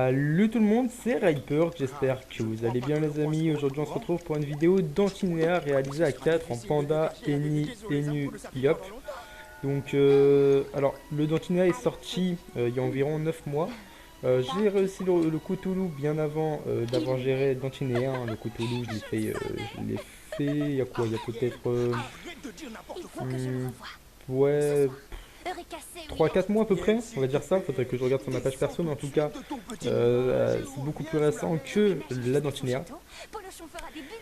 Salut tout le monde, c'est Riper, j'espère que vous allez bien les amis. Aujourd'hui on se retrouve pour une vidéo d'Antinéa réalisée à 4 en Panda, Eni, Enu, Yop. Donc alors le Dantinéa est sorti il y a environ 9 mois. J'ai réussi le Cthulhu bien avant d'avoir géré Dantinéa, hein. Le Cthulhu je l'ai fait il y a quoi? Il y a peut-être hmm, ouais, 3 4 mois à peu près, on va dire ça. Faudrait que je regarde sur ma page perso, mais en tout cas c'est beaucoup plus récent que la Dantinéa.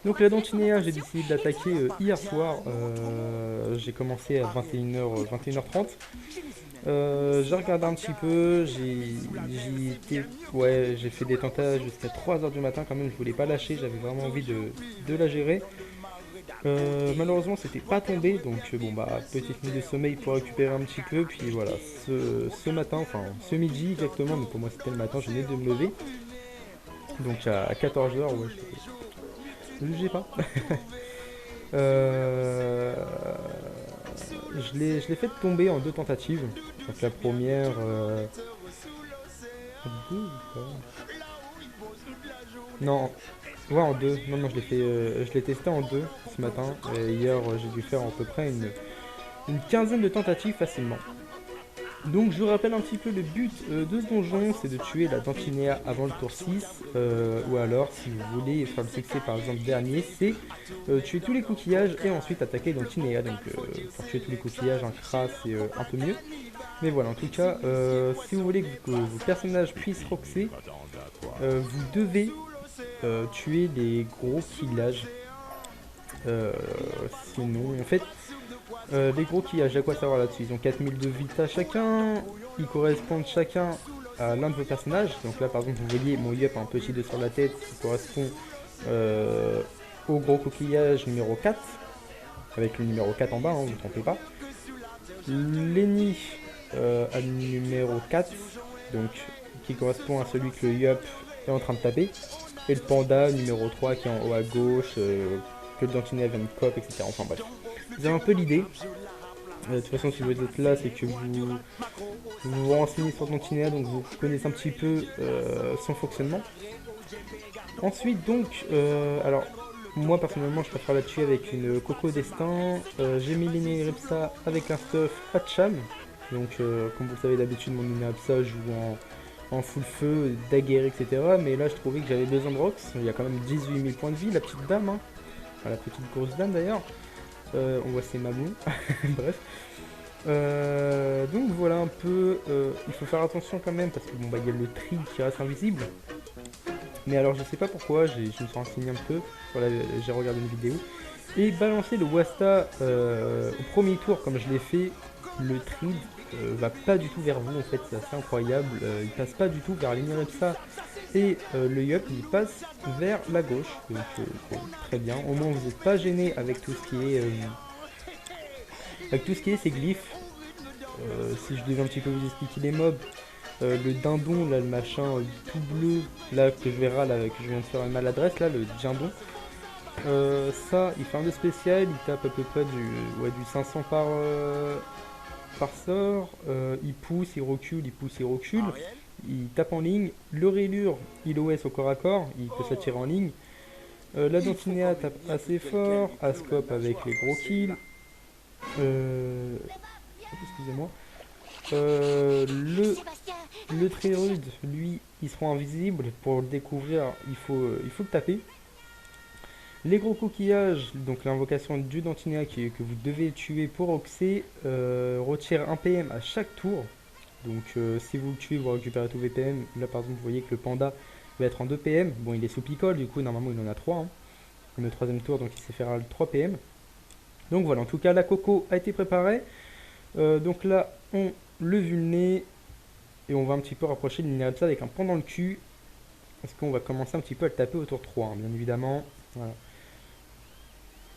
Donc la Dantinéa, j'ai décidé de l'attaquer hier soir. J'ai commencé à 21h, 21h30. J'ai regardé un petit peu, ouais, j'ai fait des tentages jusqu'à 3h du matin quand même, je voulais pas lâcher, j'avais vraiment envie de la gérer. Malheureusement c'était pas tombé, donc bon bah petite nuit de sommeil pour récupérer un petit peu, puis voilà, ce matin, enfin ce midi exactement, mais pour moi c'était le matin, je venais de me lever, donc à 14h, ouais, je jugez pas. Euh, je l'ai fait tomber en 2 tentatives. Donc la première, deux ou pas. Non, ouais, en deux. Non, non, je l'ai testé en deux ce matin. Et hier, j'ai dû faire à peu près une quinzaine de tentatives facilement. Donc je vous rappelle un petit peu le but de ce donjon, c'est de tuer la Dantinéa avant le tour 6, ou alors si vous voulez faire le succès par exemple dernier, c'est tuer tous les coquillages et ensuite attaquer Dantinéa. Donc pour tuer tous les coquillages, un cras c'est un peu mieux. Mais voilà, en tout cas, si vous voulez que vos personnages puissent roxer, vous devez tuer les gros killages. Euh, Sinon, en fait, les gros qui a quoi savoir là-dessus. Ils ont 4000 de vita chacun. Ils correspondent chacun à l'un de vos personnages. Donc là, par exemple, vous voyez mon Yup a un petit 2 sur la tête qui correspond euh, au gros coquillage numéro 4. Avec le numéro 4 en bas, hein, vous ne trompez pas. Lenny a le numéro 4. Donc qui correspond à celui que le Yup est en train de taper. Et le panda numéro 3 qui est en haut à gauche. Que le Dantinet vient de cop, etc. Enfin bref. Vous avez un peu l'idée. De toute façon, si vous êtes là, c'est que vous renseignez sur Dantinéa, donc vous connaissez un petit peu son fonctionnement. Ensuite, donc, alors, moi personnellement, je préfère la tuer avec une Coco Destin. J'ai mis l'Ineripsa avec un stuff Hatcham. Donc, comme vous le savez d'habitude, mon Ineripsa joue en full feu, daguerre, etc. Mais là, je trouvais que j'avais besoin de Rox. Il y a quand même 18 000 points de vie, la petite dame, hein. Enfin, la petite grosse dame d'ailleurs. On voit ses mamous. Bref. Donc voilà un peu. Il faut faire attention quand même parce que bon bah il y a le tri qui reste invisible. Mais alors je sais pas pourquoi, je me suis renseigné un peu. Voilà, j'ai regardé une vidéo. Et balancer le Wasta au premier tour comme je l'ai fait, le tri va pas du tout vers vous en fait, c'est assez incroyable. Il passe pas du tout vers l'Inerepsa et le Yup il passe vers la gauche. Donc bon, très bien. Au moins vous n'êtes pas gêné avec tout ce qui est ces glyphes. Si je devais un petit peu vous expliquer les mobs, le dindon, là, le machin tout bleu, là, que je verrai, là, que je viens de faire une maladresse, là, le dindon, ça, il fait un de spécial, il tape à peu près du 500 par sort, il pousse, il recule, il pousse, il recule, il tape en ligne, le rélure, il OS au corps à corps, il peut s'attirer en ligne, la Dantinéa tape assez fort, Ascope avec les gros kills, euh, excusez-moi. Euh, le, le très rude, lui, il sera invisible. Pour le découvrir, il faut le taper. Les gros coquillages, donc l'invocation du Dantinéa que vous devez tuer pour Oxé, retire 1 PM à chaque tour. Donc si vous le tuez, vous récupérez tout VPM. Là par exemple, vous voyez que le panda va être en 2 PM. Bon, il est sous picole, du coup, normalement il en a 3. Hein. Le troisième tour, donc il sait faire 3 PM. Donc voilà, en tout cas, la coco a été préparée. Donc là, on le vulné et on va un petit peu rapprocher de l'Ineripsa avec un pont dans le cul. Parce qu'on va commencer un petit peu à le taper au tour 3, hein, bien évidemment. Voilà.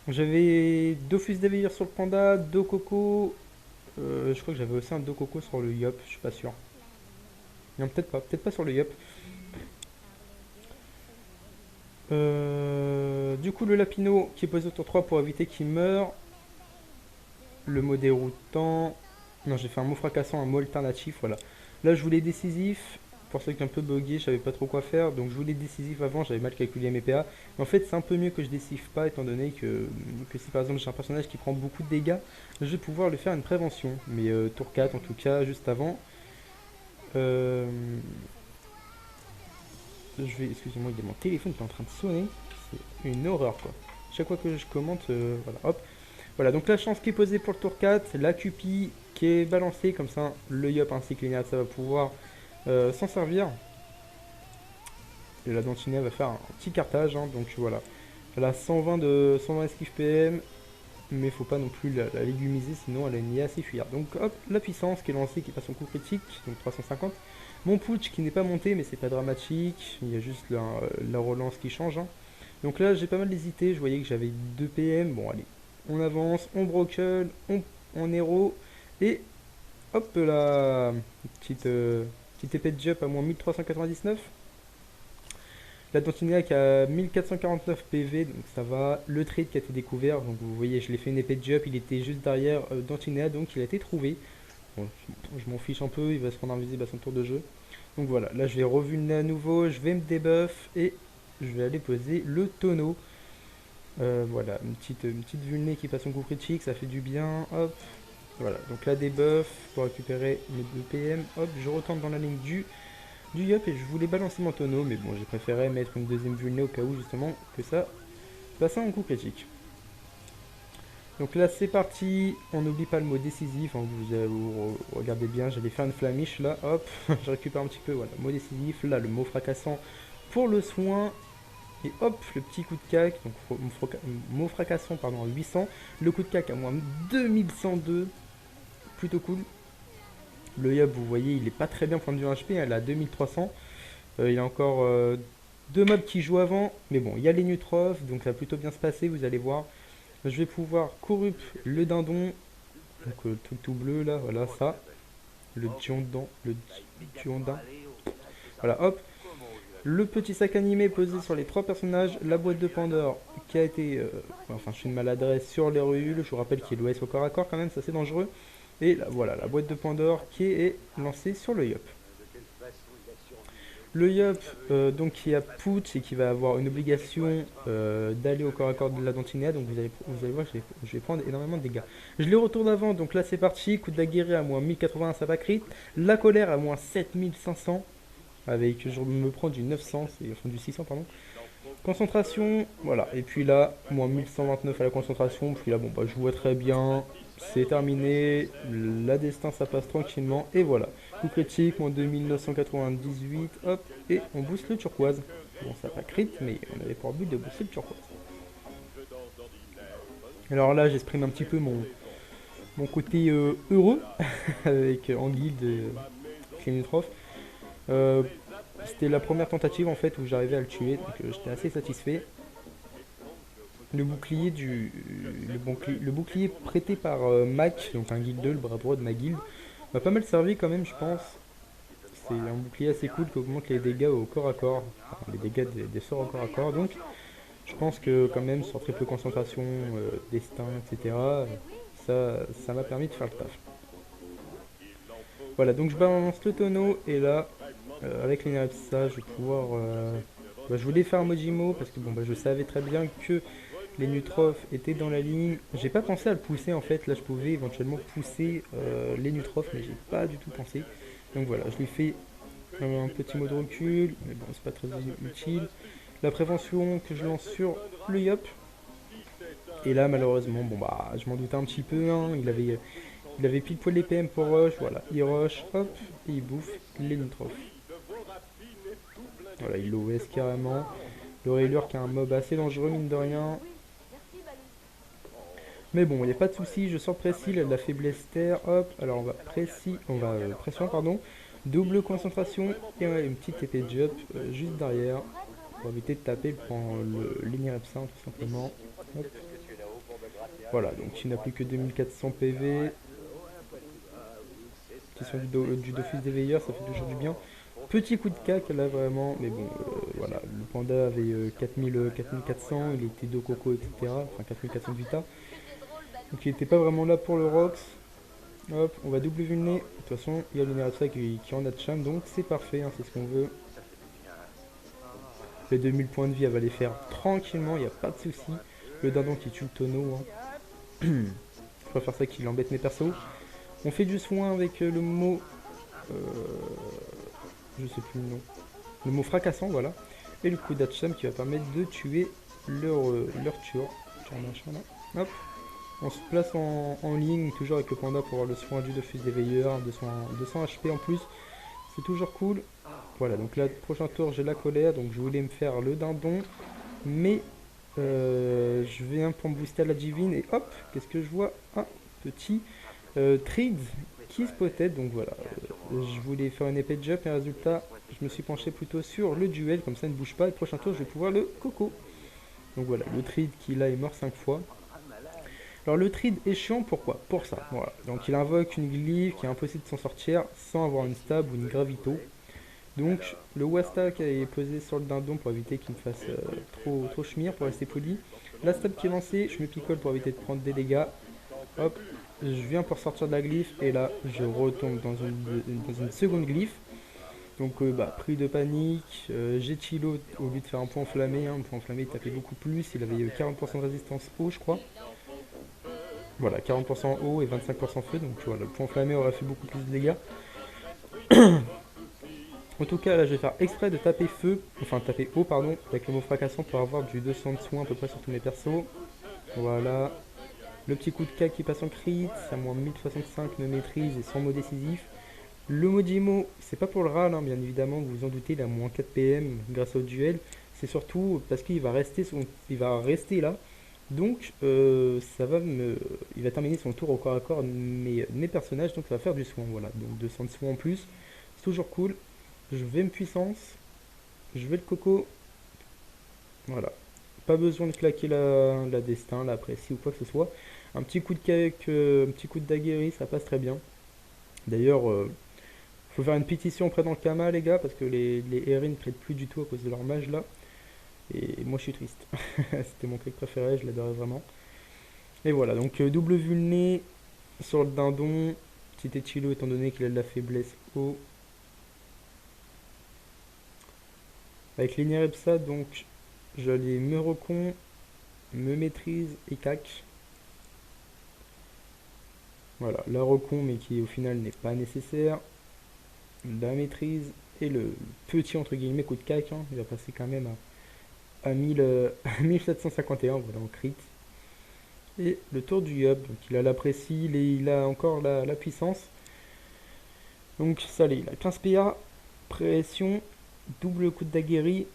J'avais 2 fusils d'éveilleur sur le panda, 2 cocos. Je crois que j'avais aussi un 2 cocos sur le Yop, je suis pas sûr. Non, peut-être pas sur le Yop. Du coup, le Lapino qui est posé au tour 3 pour éviter qu'il meure. Le mot déroutant. Non, j'ai fait un mot fracassant, un mot alternatif, voilà. Là, je voulais décisif. pour ceux qui sont un peu buggés, je savais pas trop quoi faire, donc je voulais décisif avant, j'avais mal calculé mes PA. Mais en fait, c'est un peu mieux que je décisive pas, étant donné que si par exemple j'ai un personnage qui prend beaucoup de dégâts, je vais pouvoir lui faire une prévention. Mais tour 4 en tout cas, juste avant. Euh, excusez-moi, il y a mon téléphone qui est en train de sonner. C'est une horreur quoi. Chaque fois que je commente, voilà, hop. Voilà, donc la chance qui est posée pour le tour 4, la Cupie qui est balancée, comme ça le Yop ainsi que l'Ignat, ça va pouvoir s'en servir. Et la Dantinet va faire un petit cartage, hein, donc voilà. Elle a 120 esquive PM, mais faut pas non plus la légumiser, sinon elle a une IA assez fuyarde. Donc hop, la puissance qui est lancée, qui passe son coup critique, donc 350. Mon putsch qui n'est pas monté, mais c'est pas dramatique, il y a juste la relance qui change. Hein. Donc là j'ai pas mal hésité, je voyais que j'avais 2 PM, bon allez, on avance, on brocle, on héros, et hop la petite épée de jump à moins 1399. La Dantinéa qui a 1449 PV, donc ça va. Le trade qui a été découvert, donc vous voyez, je l'ai fait une épée de jump, il était juste derrière Dantinéa, donc il a été trouvé. Bon, je m'en fiche un peu, il va se rendre invisible à son tour de jeu. Donc voilà, là je vais revulner à nouveau, je vais me debuff et je vais aller poser le tonneau. Voilà, une petite vulnée qui passe son coup critique, ça fait du bien, hop. Voilà, donc la debuff pour récupérer mes 2 PM, hop, je retourne dans la ligne du Yop et je voulais balancer mon tonneau, mais bon, j'ai préféré mettre une deuxième vulnée au cas où justement que ça passe en coup critique. Donc là c'est parti, on n'oublie pas le mot décisif, hein, vous regardez bien, j'allais faire une flamiche là, hop, je récupère un petit peu, voilà, mot décisif, là le mot fracassant pour le soin, et hop, le petit coup de cac, donc mot fracassant pardon à 800, le coup de cac à moins 2102, plutôt cool. Le Yop, vous voyez, il est pas très bien point de vue HP, elle a 2300. Il y a encore 2 mobs qui jouent avant, mais bon, il y a les Nutrophes, donc ça va plutôt bien se passer, vous allez voir. Je vais pouvoir corrup le dindon, donc le truc tout bleu là, voilà ça. Le Diondin. Voilà, hop. Le petit sac animé posé sur les 3 personnages, la boîte de Pandore qui a été, enfin je fais une maladresse sur les rues, je vous rappelle qu'il est l'OS au corps à corps quand même, ça c'est dangereux. Et là, voilà, la boîte de Pandore qui est lancée sur le Yop. Le Yop, donc qui a Putsch et qui va avoir une obligation d'aller au corps à corps de la Dantinéa, donc vous allez voir, je vais prendre énormément de dégâts. Je les retourne avant, donc là c'est parti, coup de daguerre à moins 1080, ça va crit. La colère à moins 7500, avec, je me prends du 900, enfin du 600 pardon. Concentration, voilà, et puis là, moins 1129 à la concentration, puis là bon bah je vois très bien, c'est terminé, la destin ça passe tranquillement, et voilà. Coup critique, moins 2998, hop, et on booste le turquoise. Bon ça pas crit, mais on avait pour but de booster le turquoise. Alors là j'exprime un petit peu mon côté heureux, avec en guilde Clénutroph. C'était la première tentative en fait où j'arrivais à le tuer, donc j'étais assez satisfait. Le bouclier le bouclier prêté par Mac, donc un guild 2, le bras droit de ma guilde, m'a pas mal servi quand même je pense. C'est un bouclier assez cool qui augmente les dégâts au corps à corps, enfin, les dégâts des sorts au corps à corps, donc je pense que quand même sur triple concentration, destin, etc., ça m'a permis de faire le taf. Voilà, donc je balance le tonneau et là, avec l'énergie de ça, je vais pouvoir... bah, je voulais faire un Mojimo parce que bon, bah, je savais très bien que les Nutrophes étaient dans la ligne. J'ai pas pensé à le pousser en fait, là je pouvais éventuellement pousser les Nutrophes, mais j'ai pas du tout pensé. Donc voilà, je lui fais un petit mot de recul, mais bon, c'est pas très utile. La prévention que je lance sur le Yop. Et là, malheureusement, bon bah, je m'en doutais un petit peu, hein, il avait pile poil les PM pour rush, voilà, il rush, hop, et il bouffe les Nutrophes. Voilà, il l'OS carrément. Le Raylure qui est un mob assez dangereux, mine de rien. Mais bon, il n'y a pas de souci, je sors précis, il a de la faiblesse terre, hop, alors on va pression, pardon, double concentration et on a une petite épée de jump juste derrière pour éviter de taper pour l'Inirepsin tout simplement. Hop. Voilà, donc il n'a plus que 2400 PV. Question du Dofus des Veilleurs, ça fait toujours du bien. Petit coup de cac là vraiment, mais bon, voilà, le panda avait 4400, il était de coco, etc. Enfin 4400 vita. Donc il n'était pas vraiment là pour le Rox. Hop, on va double vulné. De toute façon, il y a l'Inerapsa qui en a de cham, donc c'est parfait, hein, c'est ce qu'on veut. Les 2000 points de vie, elle va les faire tranquillement, il n'y a pas de souci. Le dindon qui tue le tonneau. Hein. Je préfère ça qu'il embête mes persos. On fait du soin avec le mot... je sais plus le nom. Le mot fracassant, voilà. Et le coup d'Hatcham qui va permettre de tuer leur tueur. Hop. On se place en ligne, toujours avec le panda pour avoir le soin du de fils des veilleurs, 200 HP en plus. C'est toujours cool. Voilà, donc là, prochain tour, j'ai la colère, donc je voulais me faire le dindon. Mais je viens pour me booster à la divine et hop, qu'est-ce que je vois? Un petit Triggs qui spotted, donc voilà. Je voulais faire une épée de jump et résultat, je me suis penché plutôt sur le duel, comme ça il ne bouge pas. Et le prochain tour, je vais pouvoir le coco. Donc voilà, le Triggs qui là est mort 5 fois. Alors le trade est chiant, pourquoi? Pour ça, voilà. Donc il invoque une glyphe qui est impossible de s'en sortir sans avoir une stab ou une gravito. Donc le Wasta qui est posé sur le dindon pour éviter qu'il me fasse trop schmire, pour rester poli. La stab qui est lancée, je me picole pour éviter de prendre des dégâts. Hop, je viens pour sortir de la glyphe et là je retombe dans une seconde glyphe. Donc pris de panique, j'ai Chilo au lieu de faire un point enflammé. Hein, un point enflammé il tapait beaucoup plus, il avait 40% de résistance eau je crois. Voilà, 40% eau et 25% feu, donc voilà, le point enflammé aurait fait beaucoup plus de dégâts. En tout cas, là, je vais faire exprès de taper feu, enfin taper eau, pardon, avec le mot fracassant pour avoir du 200 de soin à peu près sur tous mes persos. Voilà. Le petit coup de K qui passe en crit, c'est à moins 1065 de maîtrise et sans mot décisif. Le Mojimo, c'est pas pour le râle, hein, bien évidemment, vous vous en doutez, il a moins 4 PM grâce au duel. C'est surtout parce qu'il va rester là. Donc il va terminer son tour au corps à corps de mes personnages, donc il va faire du soin, voilà. Donc 200 de soin en plus, c'est toujours cool. Je vais me puissance, je vais le coco, voilà. Pas besoin de claquer la destin, la précis ou quoi que ce soit. Un petit coup de cake, un petit coup de daguerri, ça passe très bien. D'ailleurs, faut faire une pétition auprès dans le Kama les gars, parce que les Erin ne prêtent plus du tout à cause de leur mage là. Et moi je suis triste. C'était mon clic préféré, je l'adorais vraiment. Et voilà, donc double vulné sur le dindon. Petit Chilo étant donné qu'il a de la faiblesse haut. Avec l'Inerepsa, donc j'allais me recon, me maîtrise et cac. Voilà, la recon mais qui au final n'est pas nécessaire. La maîtrise et le petit entre guillemets coup de cac. Hein, il va passer quand même à 1751, voilà, en crit. Et le tour du hub, donc il a la précis, il a encore la puissance. Donc ça il a 15 PA, pression, double coup de daguerri,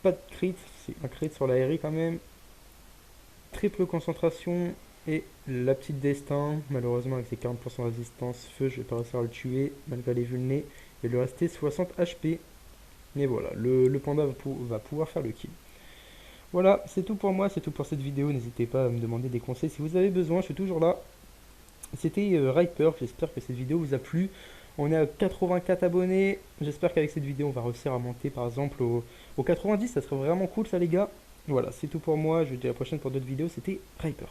pas de crit, c'est un crit sur la RI quand même. Triple concentration et la petite destin, malheureusement avec ses 40% de résistance feu, je vais pas réussir à le tuer malgré les vulnés. Il lui restait 60 HP. Mais voilà, le panda va pouvoir faire le kill. Voilà, c'est tout pour moi, c'est tout pour cette vidéo. N'hésitez pas à me demander des conseils si vous avez besoin, je suis toujours là. C'était Riper, j'espère que cette vidéo vous a plu. On est à 84 abonnés, j'espère qu'avec cette vidéo on va réussir à monter par exemple au 90, ça serait vraiment cool ça les gars. Voilà, c'est tout pour moi, je vous dis à la prochaine pour d'autres vidéos, c'était Riper.